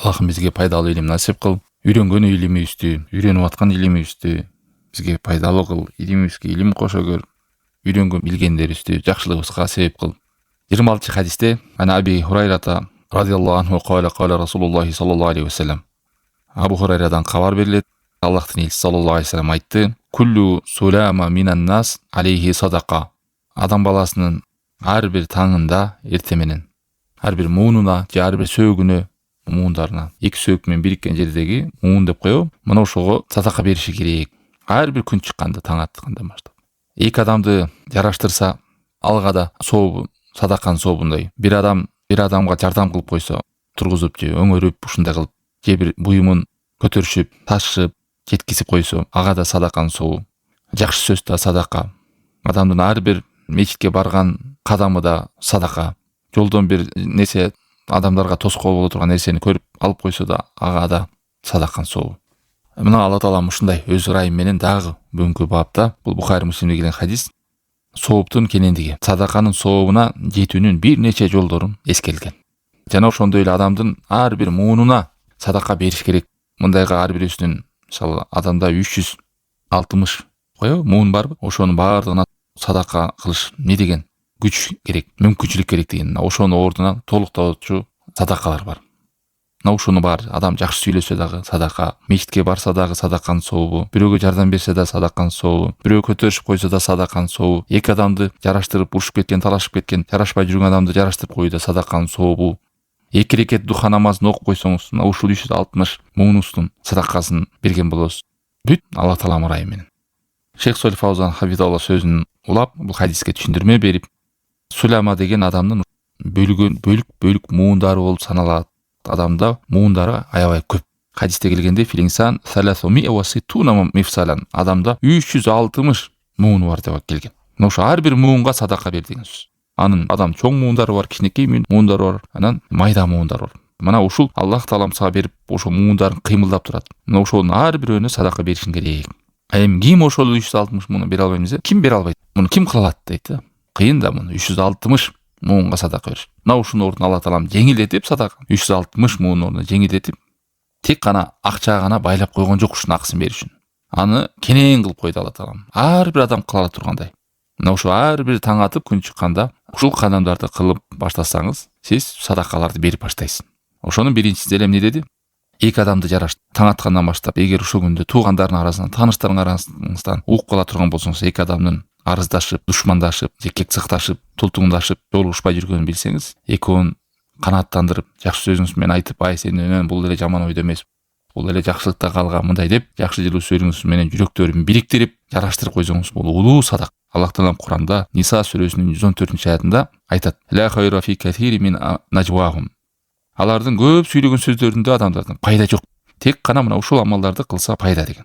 Аллахым бизге пайдалуу илим насип кыл. Үйрөнгөн илимибизди, үйрөнүп аткан илимибизди бизге пайдалуу кыл. Илимибизге илим кошо көр. Үйрөнгөн билгендерибизди жакшылыгыбызга себеп кыл. 26 хадисте ана Аби Хурайрата радиаллаху анху кала Расулуллахи саллаллаху алейхи вассалам. Абу Хурайрадан кабар берилет. Аллахтын элчиси саллаллаху алейхи вассалам айтты: "Куллу сулама минан нас алейхи садака." Адам баласынын ар бир таңында эрте менен, ар бир муунуна же ар бир сөөгүнө, муундарына, эки сөөк менен бириккен жердеги муун деп коебу, мына ошого садака бериши керек. Ар бир күн чыкканда, таң аткандан баштап. Эки адамды жараштырса, алга да сообу, садаканын сообундай. Бир адамга жардам кылып койсо, тургузуп же өңөрүп, ушундай кылып, же бир буюмун көтөрүшүп, ташып, жеткизип койсо, ага да садаканын сообу. Жакшы сөз да садака. Адамдын ар бир мечитке барган кадамы да садака. Жолдон бир нерсе, адамдарга тоскоол боло турган нерсени көрүп алып койсо да, ага да садаканын сообу. Мына Алла Таалам ушундай өз ырайым менен дагы бүгүнкү бапта, бул Бухари Муслимде келген хадис, сооптун кенендиги, садаканын сообуна жетүүнүн бир нече жолдорун эскерилген. Жана ошондой эле адамдын ар бир муунуна садака бериш керек. Мындайга ар бирибиздин, мисалы, адамда 360 коебу, муун барбы? Ошонун баардыгына садака кылыш не деген күч керек, мүмкүнчүлүк керек деген. Ошонун ордуна толуктоочу садакалар бар. Ушуну бар, адам жакшы сүйлөсө дагы садака, мечитке барса дагы садаканын сообу, бирөөгө жардам берсе да садаканын сообу, бирөө көтөрүшүп койсо да садаканын сообу, эки адамды жараштырып, урушуп кеткен, талашып кеткен, жарашпай жүргөн адамды жараштырып коюу да садаканын сообу. Эки рекет духа намазын окуп койсоңуз, ушул 360 муунуңуздун садакасын берген болосуз. Бүт Алла Таалам ырайым менен. Шейх Солих Фаузан Хафизалла сөзүн улап, бул хадиске түшүндүрмө берип, сулама деген адамдын бөлүк муундары болуп саналат. Адамда муундары аябай көп. Хадисте келгенде филинсан 360 мифсалан, адамда 360 мууну бар деп келген. Ошо ар бир муунга садака бер деген сөз. Анын адам чоң муундары бар, кичинекей муундары бар, анан майда муундары бар. Мына ушул Аллах Таалам сага берип, ошо муундарын кыймылдап турат. Мына ошонун ар бирөөнө садака беришиң керек. Эми ким ошол 360 мууну бере албайм десе, ким бере албайт? Муну ким кыла алат дейт да. Кыйын да муну 360 муунга садака бериш. Мына ушунун ордуна Алла Таалам жеңилдетип садака 360 муунун ордуна жеңилдетип, тек гана акчага гана байлап койгон жок ушунун акысын бериш үчүн. Аны кенен кылып койду Алла Таалам. Ар бир адам кыла ала тургандай. Мына ошо ар бир таң атып күн чыкканда ушул кадамдарды кылып баштасаңыз, сиз садакаларды берип баштайсыз. Ошонун биринчиси эле эмне деди? Эки адамды жарашты. Таң аткандан баштап, эгер ушул күндө туугандардын арасынан, тааныштардын арасынан угуп кала турган болсоңуз, эки адамдын арыздашып, душмандашып, же кексыкташып, тултуңдашып, жолугушпай жүргөнүн билсеңиз, экөөнүн канааттандырып, жакшы сөзүңүз менен айтып, ай сен бул эле жаман ойдо эмес, бул эле жакшылыкта калган, мындай деп, жакшы жылуу сөзүңүз менен жүрөктөрүн бириктирип, жараштырып койсоңуз, бул улуу садак. Аллах Таалам Куранда Ниса сүрөсүнүн 114-аятында айтат: "Ла хайра фи катири мин najwahum." Алардын көп сүйлөгөн сөздөрүндө адамдардын пайда жок. Тек гана мына ушул амалдарды кылса пайда деген.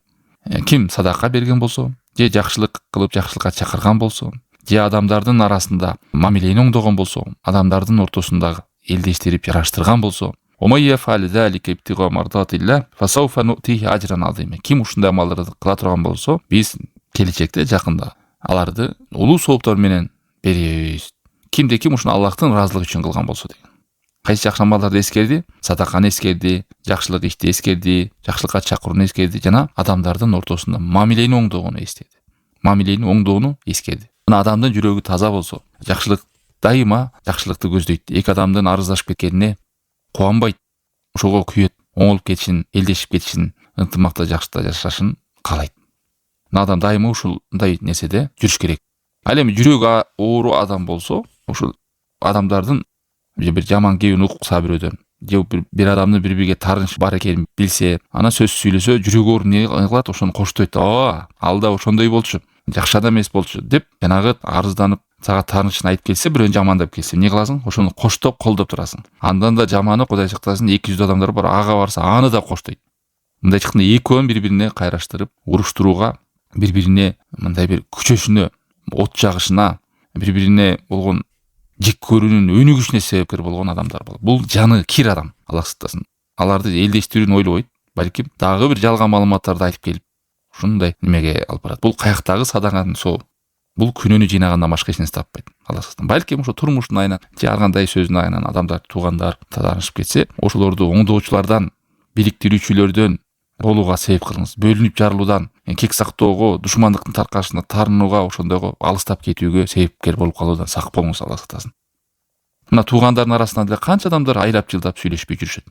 Ким садака берген болсо, же жакшылык кылып жакшылыкка чакырган болсо, же адамдардын арасында мамилени оңдогон болсо, адамдардын ортосундагы элдештирип жараштырган болсо, ким ушундай амалдарды кыла турган болсо, биз келечекте жакында аларды улуу сооптор менен беребиз. Кимде ким ушуну Аллахтын ыраазылыгы үчүн кылган болсо деген. Кайсы жакшы амалдарды эскерди? Садаканы эскерди, жакшылык ишти эскерди, жакшылыкка чакырууну эскерди, жана адамдардын ортосунда мамилени оңдогону эстеди. Мамилени оңдоону эскерди. Мына адамдын жүрөгү таза болсо, жакшылык дайыма жакшылыкты көздөйт. Эки адамдын арыздашып кеткенине кубанбайт. Ошого күйөт, оңолуп кетишин, элдешип кетишин, ынтымакта жакшылыкта жашашын каалайт. Мына адам дайыма ушундай нерседе жүрүш керек. Ал эми жүрөгү оору адам болсо, ушул адамдардын бир жаман кебин укса бирөөдөн, же бир адамдын бири-бириге таарынычы бар экенин билсе, ана сөз сүйлөсө, жүрөгү ооруп эмне кылат? Ошону коштойт. Ал да ошондой болчу, жакшы адам эмес болчу деп, жанагы арызданып, сага таарынычын айтып келсе, бирөөнү жамандап келсе, эмне кыласың? Ошону коштоп, колдоп турасың. Андан да жаманы, Кудай сактасын, 200 адамдар бар, ага барса, аны да коштойт. Мындай чыкканда экөөнү бири-бирине кайраштырып, уруштурууга, бири-бирине мындай бир күчөшүнө, от жагышына, бири-бирине болгон жек көрүүнүн өнүгүшүнө себепкер болгон адамдар болот. Бул жаны кир адам, Аллах сактасын. Аларды элдештирүүнү ойлобойт, балким дагы бир жалган маалыматтарды айтып келип, ушундай немеге алып барат. Бул каяктагы садаканын сообу. Бул күнөөнү жыйнагандан башка эч нерсе таппайт. Алла сактасын. Балким ошо турмуштун айынан же ар кандай сөздүн айынан адамдар, туугандар таанышып кетсе, ошолорду оңдоочулардан, бириктирүүчүлөрдөн болууга себеп кылыңыз. Бөлүнүп жарылуудан, кек сактоого, душмандыктын таркашына тарынууга, ошондойго алыстап кетүүгө себепкер болуп калуудан сак болуңуз, Алла сактасын. Мына туугандардын арасында деле канча адамдар айлап жылдап сүйлөшпөй жүрүшөт.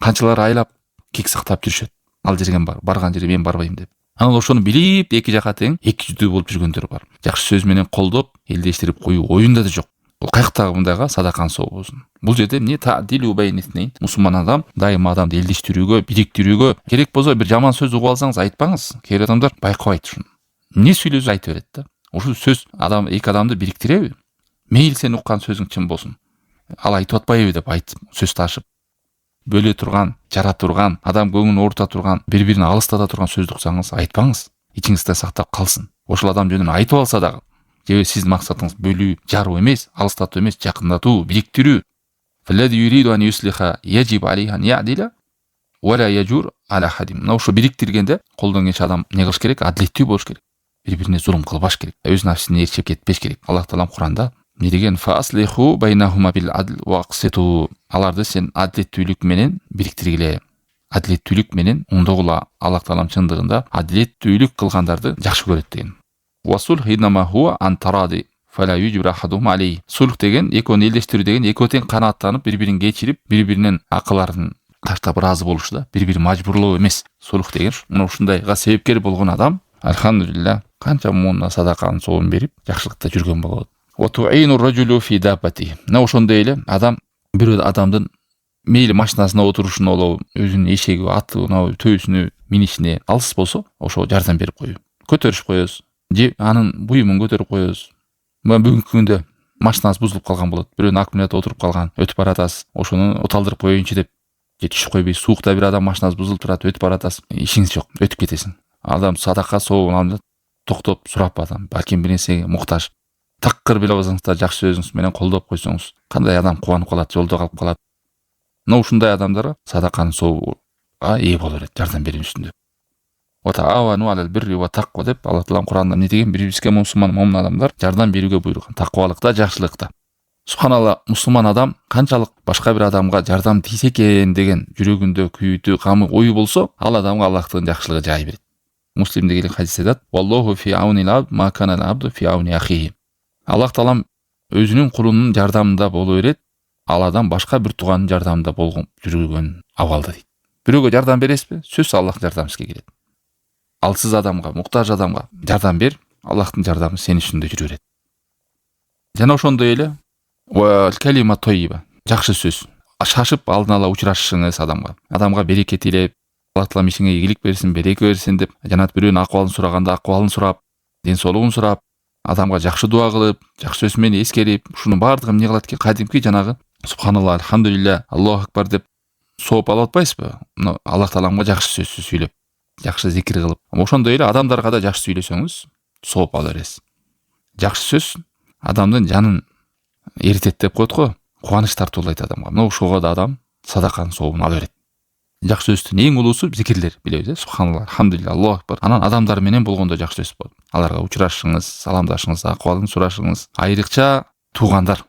Канчалары айлап кек сактап жүрүшөт. Ал жерге барган жерге мен барбайм деп. Анан ошону билип, эки жака тең эки жүздүү болуп жүргөндөр бар. Жакшы сөз менен колдоп, элдештирип коюу оюнда да жок. Бул каяктагы мындайга садаканын сообусун. Бул жерде эмне таъдилу байнитнейн. Мусулман адам дайыма адамды элдештирүүгө, бириктирүүгө керек болсо бир жаман сөз угуп алсаңыз айтпаңыз. Кээ бир адамдар байкабайт ушуну. Эмне сүйлөсө айта берет да. Ушул сөз адам эки адамды бириктиреби? Мейли сен уккан сөзүң чын болсун. Ал айтып атпайбы деп айтып сөз ташып бөлө турган, жара турган, адам көңүлүн оорута турган, бири-бирин алыстата турган сөздү уксаңыз айтпаңыз. Ичиңизде сактап калсын. Ошол адам жөнүнөн айтып алса дагы, же сиздин максатыңыз бөлүү, жаруу эмес, алыстатуу эмес, жакындатуу, бириктирүү. Фаллади юриду ан юслиха яжиб алейхи ан яъдила ва ла яжур ала хадим. Мына ошо бириктиргенде колдон келчи адам эмне кылыш керек? Адилеттүү болуш керек. Бири-бирине зулум кылбаш керек. Өз нафсине ээрчип кетпеш керек. Аллах таалам Куранда не деген фаслиху байнахума бил адл ва акситу. Аларды сен адилеттүүлүк менен бириктиргиле. Адилеттүүлүк менен оңдогула. Аллах таалам чындыгында адилеттүүлүк кылгандарды жакшы көрөт деген. Васулх инама хуа ан таради фала южбра ахадум алей. Сулх деген экөөнү элдештирүү деген экөө тең канааттанып, бири-бирин кечирип, бири-биринин акыларын таштап ыраазы болушу да, бири-бирин мажбурлоо эмес. Сулх деген мына ушундайга себепкер болгон адам, альхамдулилlah, канча муна садаканын соогун берип, жакшылыкта жүргөн болот. Ватуину раджулу фи дабати. Мына ошондой эле адам бирөө адамдын мейли машинасына отурушуна болобу, өзүнүн эшеги, аты, төөсүнө минишине алыс болсо, ошо жардам берип коюу. Көтөрүшүп коебуз. Же анын буюмун көтөрүп коебуз. Мына бүгүнкү күндө машинасы бузулуп калган болот. Бирөөнүн аккумулятор отуруп калган, өтүп баратасыз. Ошону оталдырып коеюнчу деп же түшүп койбой, суукта бир адам машинасы бузулуп турат, өтүп баратасыз. Ишиңиз жок, өтүп кетесиң. Адам садака сообун алып токтоп сурап адам, балким бир нерсеге муктаж. Такыр биле алсаңыз да жакшы сөзүңүз менен колдоп койсоңуз, кандай адам кубанып калат, жолдо калып калат. Мына ушундай адамдар садаканын сообуга ээ боло берет, жардам берүү үстүндө. Ватаавану алал бирри ва тақва деп Алла таалам Куранда эмне деген? Бири-бирибизге мусулман момун адамдар жардам берүүгө буйруган, таквалыкта, жакшылыкта. Субханалла, мусулман адам канчалык башка бир адамга жардам тийсе экен деген жүрөгүндө күйүтү, камы, ою болсо, ал адамга Аллахтын жакшылыгы жай берет. Муслимде келген хадис айтат: "Валлаху фи аунил абд ма кана ал абду фи ауни ахихи." Аллах таалам өзүнүн кулунун жардамында боло берет, ал адам башка бир тууганын жардамында болгон жүргөн абалда дейт. Бирөөгө жардам бересизби? Сөзсүз Аллахтын жардамы сизге келет. Алсыз адамга, муктаж адамга жардам бер, Аллахтын жардамы сен үстүндө жүрө берет. Жана ошондой эле ва калима тойиба, жакшы сөз. Шашып алдын ала учурашышыңыз адамга береке тилеп, Аллах таалам ишиңе ийгилик берсин, береке берсин деп, жана бирөөнүн акыбалын сураганда акыбалын сурап, ден соолугун сурап, адамга жакшы дуа кылып, жакшы сөз менен эскерип, ушунун баардыгын эмне кылат экен? Кадимки жанагы субханалла, альхамдулилля, Аллаху акбар деп сооп алып атпайсызбы? Аллах тааламга жакшы сөз сүйлөп, жакшы зикир кылып. Ошондой эле адамдарга да жакшы сүйлөсөңүз, сооп ала бересиз. Жакшы сөз адамдын жанын эритет деп коет го, кубаныч тартуулайт адамга. Мына ошого да адам садаканын сообун ала берет. Жакшы сөздүн эң улуусу зикирлер, билебиз, субханалла, альхамдулилля, Аллаху акбар. Анан адамдар менен болгондо жакшы сөз болот. Аларга учурашыңыз, саламдашыңыз, акыбалын сурашыңыз. Айрыкча туугандар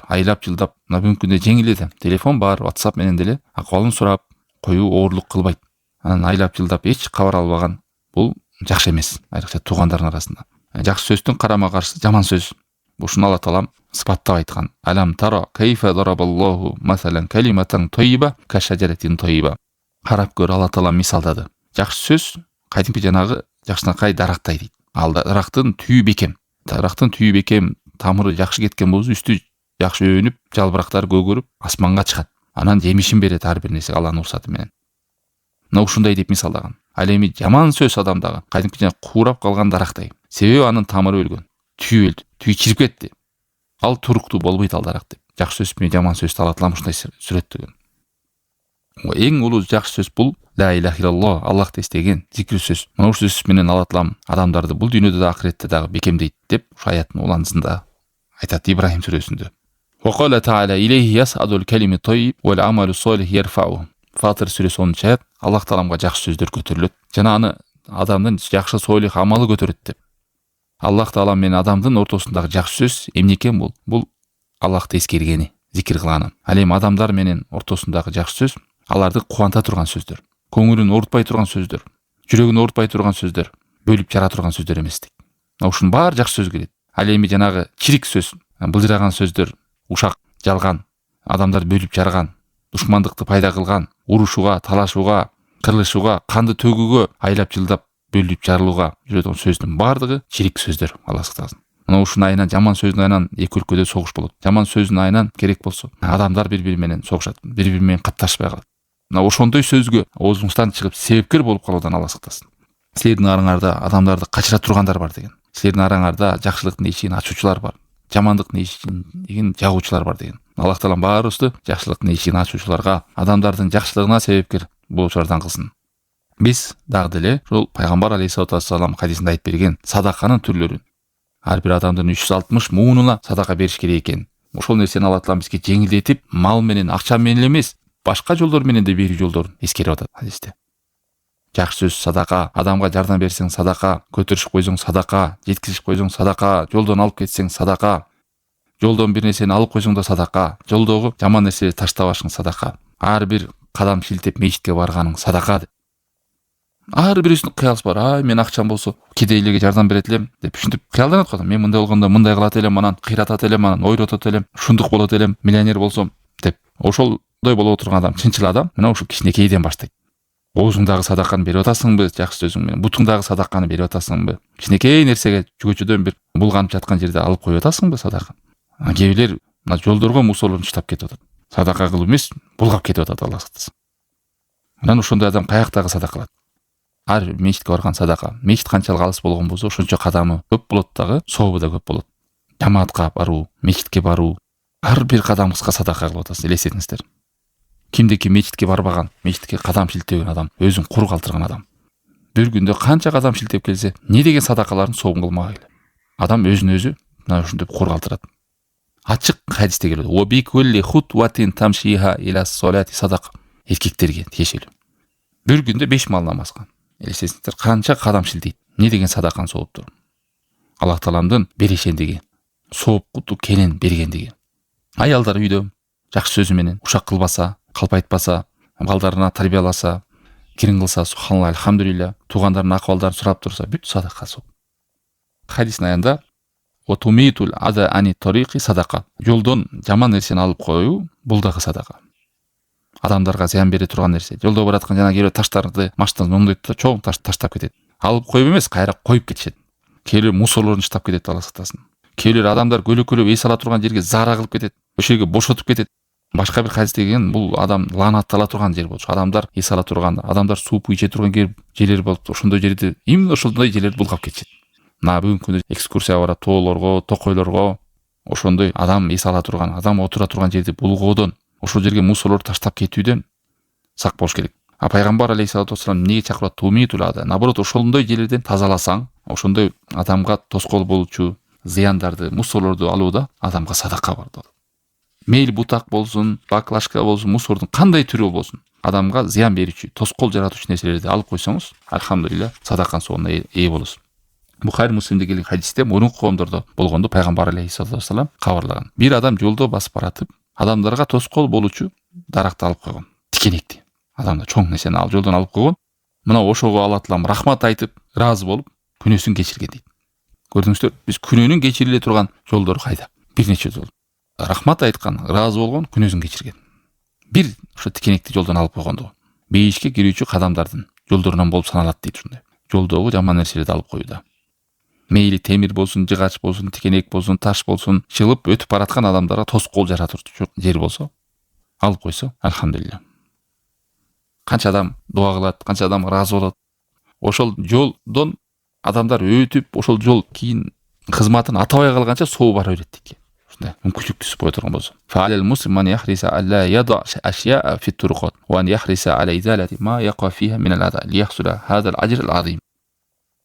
айлап жылдап, мына бүгүнкү күндө жеңил эле. Телефон бар, WhatsApp менен деле акыбалын сурап, коюу оорлук кылбайт. Анан айлап жылдап эч кабар албаган бул жакшы эмес, айрыкча туугандардын арасында. Жакшы сөздүн карама каршысы жаман сөз. Ушуну Алла таалам сыпаттап айткан. Алам тара кайфа дарабаллаху масалан калиматан тойиба кашаджаратин тойиба. Карап көр, Алла таалам мисалдады. Жакшы сөз кадимки жанагы жакшынакай дарактай дейт. Ал дарактын түйү бекем. Дарактын түйү бекем, тамыры жакшы кеткен болсо, үстү жакшы өөнүп, жалбырактар көгөрүп, асманга чыгат. Анан жемишин берет ар бир нерсе Алланын уруксаты менен. Мына ушундай деп мисалдаган. Ал эми жаман сөз адамдагы кадимки жана куурап калган дарактай. Себеби анын тамыры өлгөн. Түйү өлдү, түйү чирип кетти. Ал туруктуу болбойт ал дарак деп. Жакшы сөз менен жаман сөздү Алла таалам ушундай сүрөттөгөн. Эң улуу жакшы сөз бул ла илаха иллаллах, Аллахты эстеген зикир сөз. Мына ушул сөз менен Алла таалам адамдарды бул дүйнөдө да ахиретте дагы бекемдейт деп ушу аяттын уландысында айтат Ибрахим сүрөсүндө. Ва кала таала илейхи ясадул калиму тойиб вал амалу солих ярфау. Фатир сүрөсү 10-чу аят. Аллах тааламга жакшы сөздөр көтөрүлөт, жана аны адамдын жакшы солих амалы көтөрөт деп. Аллах Таала менен адамдын ортосундагы жакшы сөз эмне экен бул? Бул Аллахты эскергени, зикир кылганы. Ал эми адамдар менен ортосундагы жакшы сөз аларды кубанта турган сөздөр, көңүлүн оорутпай турган сөздөр, жүрөгүн оорутпай турган сөздөр, бөлүп жара турган сөздөр эмес дейт. Ушунун баары жакшы сөз келет. Ал эми жанагы чирик сөз, былжыраган сөздөр, ушак, жалган, адамдар бөлүп жарган, душмандыкты пайда кылган, урушууга, талашууга, кырылышууга, канды төгүүгө, айлап жылдап бөлүп жарылууга жүрөт сөздүн баардыгы чирик сөздөр. Алла сактасын. Мына ушунун айынан, жаман сөздүн айынан эки өлкөдө согуш болот. Жаман сөздүн айынан керек болсо адамдар бири-бири менен согушат, бири-бири менен катташпай калат. Мына ошондой сөзгө оозуңуздан чыгып себепкер болуп калуудан Алла сактасын. Силердин араңарда адамдарды качыра тургандар бар деген. Силердин араңарда жакшылыктын эшигин ачуучулар бар, жамандыктын эшигин жагуучулар бар деген. Аллах Таала баарыбызды жакшылыктын эшигин ачуучуларга, адамдардын жакшылыгына себепкер болуучулардан кылсын. Биз дагы деле ушул пайгамбар алейхиссалату вассалам хадисинде айтып берген садаканын түрлөрүн, ар бир адамдын 360 муунуна садака бериш керек экен. Ошол нерсени Алла Таала бизге жеңилдетип, мал менен, акча менен эмес, башка жолдор менен де берүү жолдорун эскерип атат хадисте. Жакшы сөз садака, адамга жардам берсең садака, көтөрүшүп койсоң садака, жеткизип койсоң садака, жолдон алып кетсең садака, жолдон бир нерсени алып койсоң да садака, жолдогу жаман нерсени таштабашың садака, ар бир кадам шилтеп мечитке барганың садака. Ар бирисинин кыялысы бар. Мен акчам болсо кедейлерге жардам берет элем деп ушинтип кыялданат го. Мен мындай болгондо мындай кылат элем, анан кыйратат элем, анан ойротот элем, ушундук болот элем, миллионер болсом деп. Ошолдой боло отурган адам, чынчыл адам, мына ушул кичинекейден баштайт. Оозуңдагы садаканы берип атасыңбы, жакшы сөзүң менен, бутуңдагы садаканы берип атасыңбы? Кичинекей нерсеге көчөдөн бир булганып жаткан жерде алып коюп атасыңбы садака? Кээ бирлер мына жолдорго мусорлорду таштап кетип атат. Садака кылып эмес, булгап кетип атат, Алла сактасын. Анан ошондой адам каяктагы садака кылат? Ар мечитке барган садака. Мечит канчалык алыс болгон болсо, ошончо кадамы көп болот дагы, сообу да көп болот. Жамаатка баруу, мечитке баруу, ар бир кадамыңызга садака кылып атасыз, элестетиңиздер. Кимдики мечитке барбаган, мечитке кадам шилтебеген адам, өзүн кур калтырган адам. Бир күндө канча кадам шилтеп келсе, не деген садакаларын соогун кылмак эле. Адам өзүн өзү мына ушинтип кур калтырат. Ачык хадисте келет. Ва би кулли хутватин тамшиха ила солати садака. Эркектерге тиешелүү. Бир күндө 5 мал намазга. Элестетиңиздер, канча кадам шилтейт. Не деген садаканы сооптур. Аллах Тааламдын берешендиги, соопкуту кенен бергендиги. Аялдар үйдө жакшы сөзү менен ушак кылбаса, калпайтпаса, балдарына тарбияласа, кирин кылса, субханалла, алхамдулилля, туугандарынын акыбалдарын сурап турса, бүт садака сооп. Хадистин аянда отумитул ада ани тарики садака. Жолдон жаман нерсени алып коюу бул дагы садака. Адамдарга зыян бере турган нерсе. Жолдо бараткан жана кээ таштарды маштан оңдойт да чоң таштап кетет. Алып коюп эмес, кайра коюп кетишет. Кээ мусорлорун таштап кетет, Алла сактасын. Кээ адамдар көлөкөлөп эс ала турган жерге зара кылып кетет. Ошол жерге бошотуп кетет. Башка бир хадис деген бул адам лаанаттала турган жер болчу. Адамдар эс ала турган, адамдар сууп иче турган жерлер болуп, ошондой жерде именно ошондой жерлерди булгап кетишет. Мына бүгүнкү күндө экскурсияга барат, тоолорго, токойлорго, ошондой адам эс ала турган, адам отура турган жерди булгоодон, ошол жерге мусорлорду таштап кетүүдөн сак болуш керек. А пайгамбар алейхиссалату вассалам эмнеге чакырат? Тумитулада. Наоборот, ошондой жерлерден тазаласаң, ошондой адамга тоскоол болчу зыяндарды, мусорлорду алууда адамга садака бар дейт. Мейли бутак болсун, баклашка болсун, мусордун кандай түрү болсун, адамга зыян берүүчү, тоскоол жаратуучу нерселерди алып койсоңуз, алхамдулилля, садаканын соонуна ээ болосуз. Бухари Муслимде келген хадисте мурунку коомдордо болгондо пайгамбар алейхиссалату вассалам кабарлаган. Бир адам жолдо басып баратып, адамдарга тоскоол болуучу даракты алып койгон. Тикенекти. Адамдар чоң нерсени алып жолдон алып койгон. Мына ошого Алла Таалам рахмат айтып, ыраазы болуп, күнөөсүн кечирген дейт. Көрдүңүздөр, биз күнөөнүн кечириле турган жолдору кайда? Бир нече жол. Рахмат айткан, ыраазы болгон, күнөөсүн кечирген. Бир ошо тикенекти жолдон алып койгондо, бейишке кирүүчү кадамдардын жолдорунан болуп саналат дейт ушундай. Жолдогу жаман нерселерди алып коюуда. Мейли темир болсун, жыгач болсун, тикенек болсун, таш болсун, чылып өтүп бараткан адамдарга тоскоол жаратуучу жер болсо, алып койсо, алхамдулилля. Канча адам дуа кылат, канча адам ыраазы болот. Ошол жолдон адамдар өтүп, ошол жол кийин кызматын атабай калганча соо бара берет дейт. Ушундай мүмкүнчүлүк түзүп кое турган болсо. Фа'алил муслим ман яхриса алла яда ашя'a фи туруқат ва ан яхриса ала изалати ма яqa фиха мин ал-ада лияхсула хадал ажр ал-азим.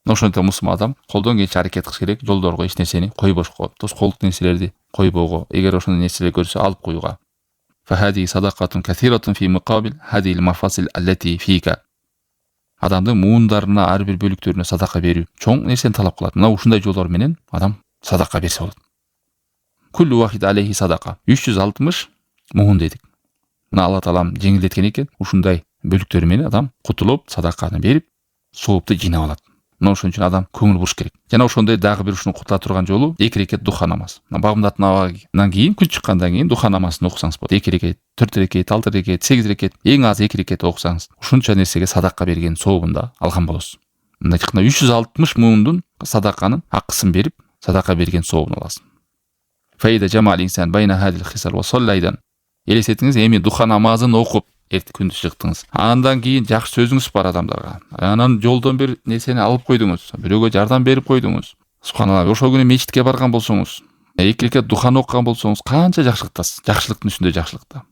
Ошондой муслим адам колдон келишинче аракет кылыш керек, жолдорго эч нерсени койбошко, тоскоолдук нерселерди койбоого, эгер ошондой нерселер көрсө алып коюуга. Фахади садакатун касиратун фи муқабил хадил мафасил аллати фика. адамдын муундарына, ар бир бөлүктөрүнө садака берүү чоң нерсени талап кылат. Мына ушундай жолдор менен адам садака берсе болот. Куллу вахид алейхи садака. 360 муун дедик. Мына Алла таалам жеңилдеткен экен. Ушундай бөлүктөр менен адам кутулуп, садаканы берип, соопту жыйнап алат. Мына ошон үчүн адам көңүл буруш керек. Жана ошондой дагы бир ушуну кутула турган жолу 2 рекет духа намаз. Багымдат намазынан кийин, күн чыккандан кийин духа намазын окусаңыз болот. 2 рекет, 4 рекет, 6 рекет, 8 рекет, эң аз 2 рекет окусаңыз, ушунча нерсеге садака берген сообунда алган болосуз. Мындай чыкканда 360 муундун садаканын акысын берип, садака берген сообун аласыз. Фаида жамал инсан байна хадил хисал ва саллайдан. Элестетиңиз, эми духа намазын окуп эртең күндүз чыктыңыз. Андан кийин жакшы сөзүңүз бар адамдарга. Анан жолдон бир нерсени алып койдуңуз. Бирөөгө жардам берип койдуңуз. Субханалла, ошол күнү мечитке барган болсоңуз, 2 рекет духаны окуган болсоңуз, канча жакшылыктасыз. Жакшылыктын үстүндө жакшылыкта.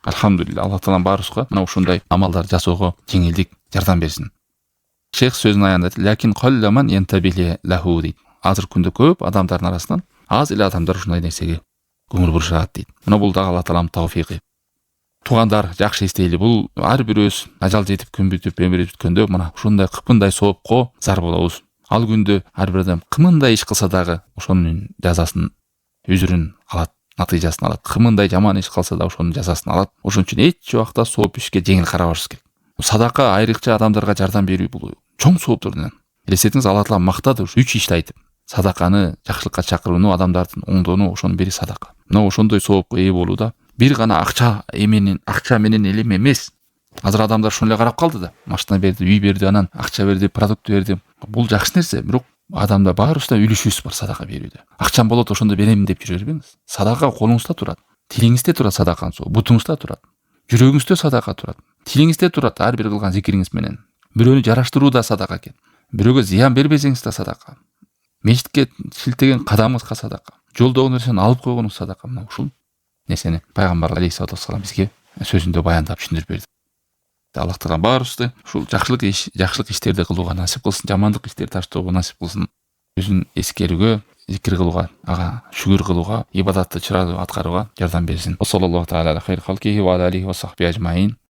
Алхамдулилла, Алла таалам баарыбызга мына ушундай амалдар жасоого жеңилдик, жардам берсин. Шейх сөзүнүн аягында лакин қалламан янтабили лаху дейт. Азыр күндө көп адамдардын арасынан аз эле адамдар ушундай нерсеге көңүл бурушат дейт. Мына бул да Алла таалам тавфиqi. Тугандар, жакшы эстейли, бул ар бирөөбүз ажал жетип күн бүтүп, өмүрүбүз бүткөндө мына ушундай кыпындай соопко зар болобуз. Ал күндө ар бир адам кымындай иш кылса дагы ошонун жазасын, үзүрүн алат, натыйжасын алат. Кымындай жаман иш кылса да ошонун жазасын алат. Ошон үчүн эч убакта сооп ишке жеңил карабашыбыз керек. Садака айрыкча адамдарга жардам берүү бул чоң сооптурдан. Элестетиңиз, Алла таала мактады ушу 3 ишти айтып. Садаканы, жакшылыкка чакырууну, адамдардын оңдоону, ошонун бири садака. Мына ошондой соопко ээ болууда бир гана акча менен элем эмес. Азыр адамдар ушун эле карап калды да. Машина берди, үй берди, анан акча берди, продукт берди. Бул жакшы нерсе, бирок адамда баарыбызда үлүшүбүз бар садака берүүдө. Акчам болот, ошондо беремин деп жүрө бербеңиз. Садака колуңузда турат. Тилиңизде турат садаканын соо, бутуңузда турат. Жүрөгүңүздө садака турат. Тилиңизде турат ар бир кылган зикириңиз менен. Бирөөнү жараштыруу да садака экен. Бирөөгө зыян бербесеңиз да садака. Мечитке шилтеген кадамыңызга садака. Жолдогу нерсени алып койгонуңуз садака. Мына ушул нерсени пайгамбар алейхиссалату вассалам бизге сөзүндө баяндап түшүндүрүп берди. Аллах таала баарыбызды ушул жакшылык иштерди кылууга насип кылсын, жамандык иштерди таштоого насип кылсын. Өзүн эскерүүгө, зикир кылууга, ага шүгүр кылууга, ибадатты чырайлуу аткарууга жардам берсин. Саллаллаху тааля хайр халкихи ва алейхи ва сахби ажмаин.